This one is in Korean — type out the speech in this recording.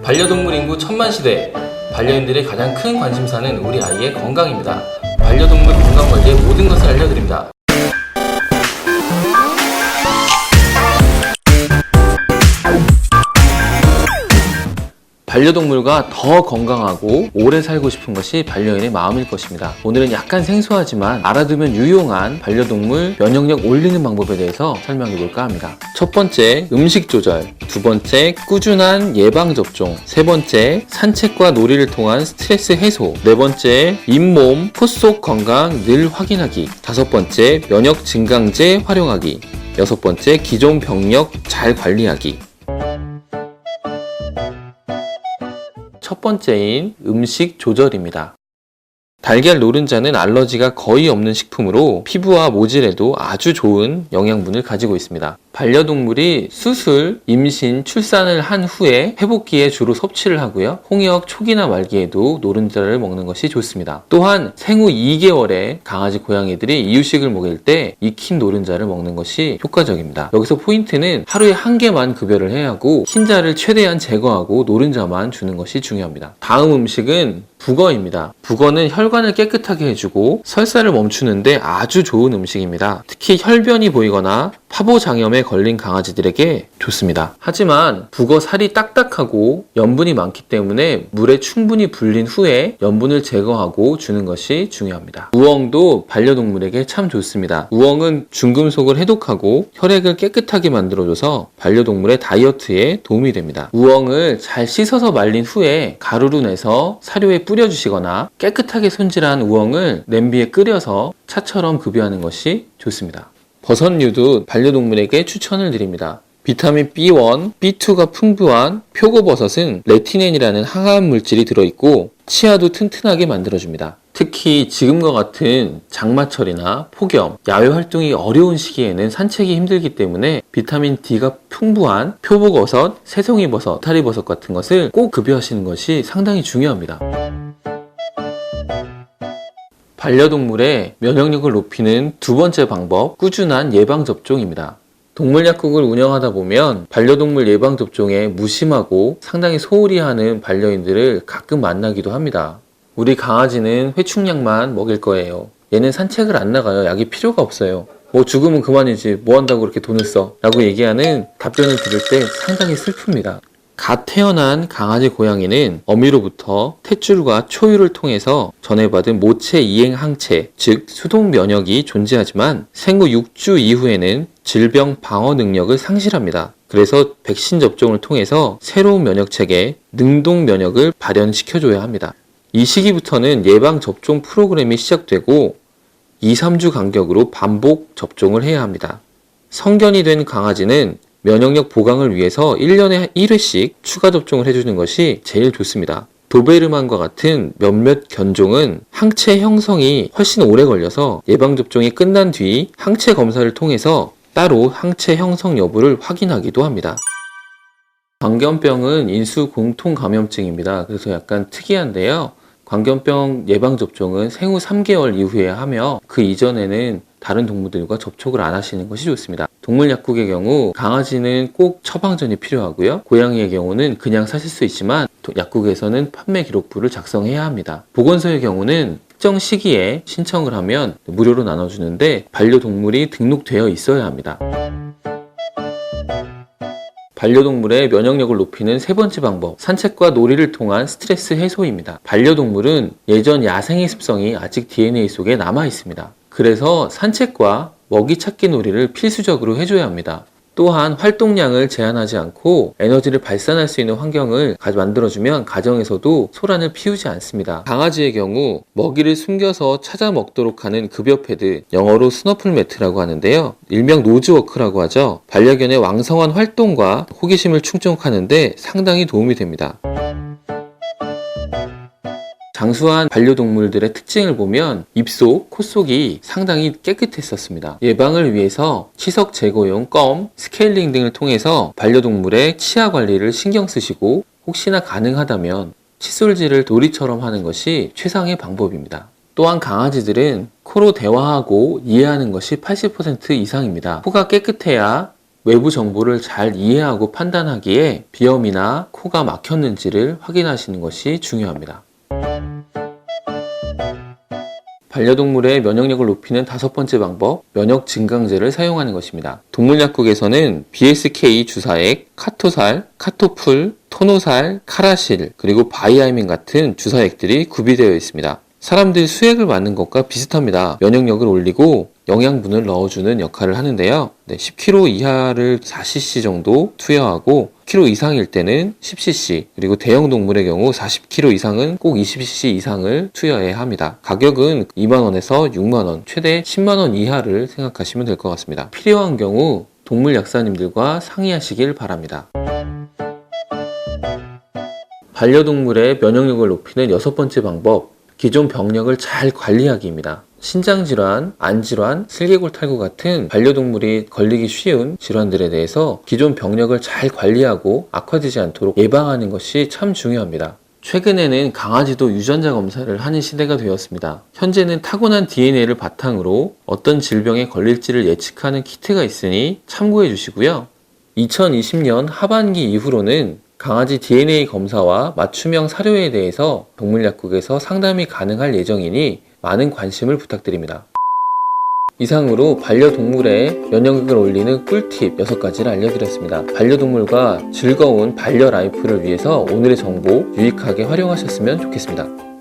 반려동물 인구 1000만 시대, 반려인들의 가장 큰 관심사는 우리 아이의 건강입니다. 반려동물 건강관리의 모든 것을 알려드립니다. 반려동물과 더 건강하고 오래 살고 싶은 것이 반려인의 마음일 것입니다. 오늘은 약간 생소하지만 알아두면 유용한 반려동물 면역력 올리는 방법에 대해서 설명해 볼까 합니다. 첫 번째, 음식 조절. 두 번째, 꾸준한 예방접종. 세 번째, 산책과 놀이를 통한 스트레스 해소. 네 번째, 잇몸, 코 속 건강 늘 확인하기. 다섯 번째, 면역 증강제 활용하기. 여섯 번째, 기존 병력 잘 관리하기. 첫 번째인 음식 조절입니다. 달걀 노른자는 알러지가 거의 없는 식품으로 피부와 모질에도 아주 좋은 영양분을 가지고 있습니다. 반려동물이 수술, 임신, 출산을 한 후에 회복기에 주로 섭취를 하고요. 홍역 초기나 말기에도 노른자를 먹는 것이 좋습니다. 또한 생후 2개월에 강아지, 고양이들이 이유식을 먹일 때 익힌 노른자를 먹는 것이 효과적입니다. 여기서 포인트는 하루에 한 개만 급여를 해야 하고 흰자를 최대한 제거하고 노른자만 주는 것이 중요합니다. 다음 음식은 북어입니다. 북어는 혈관을 깨끗하게 해주고 설사를 멈추는데 아주 좋은 음식입니다. 특히 혈변이 보이거나 파보장염에 걸린 강아지들에게 좋습니다. 하지만 북어 살이 딱딱하고 염분이 많기 때문에 물에 충분히 불린 후에 염분을 제거하고 주는 것이 중요합니다. 우엉도 반려동물에게 참 좋습니다. 우엉은 중금속을 해독하고 혈액을 깨끗하게 만들어줘서 반려동물의 다이어트에 도움이 됩니다. 우엉을 잘 씻어서 말린 후에 가루로 내서 사료에 뿌려주시거나 깨끗하게 손질한 우엉을 냄비에 끓여서 차처럼 급여하는 것이 좋습니다. 버섯류도 반려동물에게 추천을 드립니다. 비타민 B1, B2가 풍부한 표고버섯은 레티넨이라는 항암 물질이 들어있고 치아도 튼튼하게 만들어줍니다. 특히 지금과 같은 장마철이나 폭염, 야외 활동이 어려운 시기에는 산책이 힘들기 때문에 비타민 D가 풍부한 표고버섯, 새송이버섯, 타리버섯 같은 것을 꼭 급여하시는 것이 상당히 중요합니다. 반려동물의 면역력을 높이는 두 번째 방법, 꾸준한 예방접종입니다. 동물약국을 운영하다 보면 반려동물 예방접종에 무심하고 상당히 소홀히 하는 반려인들을 가끔 만나기도 합니다. 우리 강아지는 회충약만 먹일 거예요. 얘는 산책을 안 나가요. 약이 필요가 없어요. 뭐 죽으면 그만이지 뭐 한다고 그렇게 돈을 써? 라고 얘기하는 답변을 들을 때 상당히 슬픕니다. 갓 태어난 강아지, 고양이는 어미로부터 탯줄과 초유를 통해서 전해받은 모체 이행 항체, 즉 수동 면역이 존재하지만 생후 6주 이후에는 질병 방어 능력을 상실합니다. 그래서 백신 접종을 통해서 새로운 면역체계, 능동 면역을 발현시켜줘야 합니다. 이 시기부터는 예방 접종 프로그램이 시작되고 2-3주 간격으로 반복 접종을 해야 합니다. 성견이 된 강아지는 면역력 보강을 위해서 1년에 1회씩 추가 접종을 해주는 것이 제일 좋습니다. 도베르만과 같은 몇몇 견종은 항체 형성이 훨씬 오래 걸려서 예방접종이 끝난 뒤 항체 검사를 통해서 따로 항체 형성 여부를 확인하기도 합니다. 광견병은 인수 공통 감염증입니다. 그래서 약간 특이한데요. 광견병 예방접종은 생후 3개월 이후에 하며 그 이전에는 다른 동물들과 접촉을 안 하시는 것이 좋습니다. 동물약국의 경우 강아지는 꼭 처방전이 필요하고요. 고양이의 경우는 그냥 사실 수 있지만 약국에서는 판매 기록부를 작성해야 합니다. 보건소의 경우는 특정 시기에 신청을 하면 무료로 나눠주는데 반려동물이 등록되어 있어야 합니다. 반려동물의 면역력을 높이는 세 번째 방법, 산책과 놀이를 통한 스트레스 해소입니다. 반려동물은 예전 야생의 습성이 아직 DNA 속에 남아 있습니다. 그래서 산책과 먹이 찾기 놀이를 필수적으로 해줘야 합니다. 또한 활동량을 제한하지 않고 에너지를 발산할 수 있는 환경을 만들어주면 가정에서도 소란을 피우지 않습니다. 강아지의 경우 먹이를 숨겨서 찾아 먹도록 하는 급여 패드, 영어로 스너플 매트라고 하는데요. 일명 노즈워크라고 하죠. 반려견의 왕성한 활동과 호기심을 충족하는데 상당히 도움이 됩니다. 장수한 반려동물들의 특징을 보면 입속, 콧속이 상당히 깨끗했었습니다. 예방을 위해서 치석 제거용 껌, 스케일링 등을 통해서 반려동물의 치아 관리를 신경 쓰시고 혹시나 가능하다면 칫솔질을 놀이처럼 하는 것이 최상의 방법입니다. 또한 강아지들은 코로 대화하고 이해하는 것이 80% 이상입니다. 코가 깨끗해야 외부 정보를 잘 이해하고 판단하기에 비염이나 코가 막혔는지를 확인하시는 것이 중요합니다. 반려동물의 면역력을 높이는 5번째 방법, 면역 증강제를 사용하는 것입니다. 동물약국에서는 BSK 주사액, 카토살, 카토풀, 토노살, 카라실, 그리고 바이아민 같은 주사액들이 구비되어 있습니다. 사람들 수액을 맞는 것과 비슷합니다. 면역력을 올리고 영양분을 넣어주는 역할을 하는데요. 10kg 이하를 4cc 정도 투여하고 10kg 이상일 때는 10cc, 그리고 대형 동물의 경우 40kg 이상은 꼭 20cc 이상을 투여해야 합니다. 가격은 2만원에서 6만원, 최대 10만원 이하를 생각하시면 될 것 같습니다. 필요한 경우 동물 약사님들과 상의하시길 바랍니다. 반려동물의 면역력을 높이는 6번째 방법, 기존 병력을 잘 관리하기입니다. 신장질환, 안질환, 슬개골 탈구 같은 반려동물이 걸리기 쉬운 질환들에 대해서 기존 병력을 잘 관리하고 악화되지 않도록 예방하는 것이 참 중요합니다. 최근에는 강아지도 유전자 검사를 하는 시대가 되었습니다. 현재는 타고난 DNA를 바탕으로 어떤 질병에 걸릴지를 예측하는 키트가 있으니 참고해 주시고요. 2020년 하반기 이후로는 강아지 DNA 검사와 맞춤형 사료에 대해서 동물약국에서 상담이 가능할 예정이니 많은 관심을 부탁드립니다. 이상으로 반려동물의 면역력을 올리는 꿀팁 6가지를 알려드렸습니다. 반려동물과 즐거운 반려 라이프를 위해서 오늘의 정보 유익하게 활용하셨으면 좋겠습니다.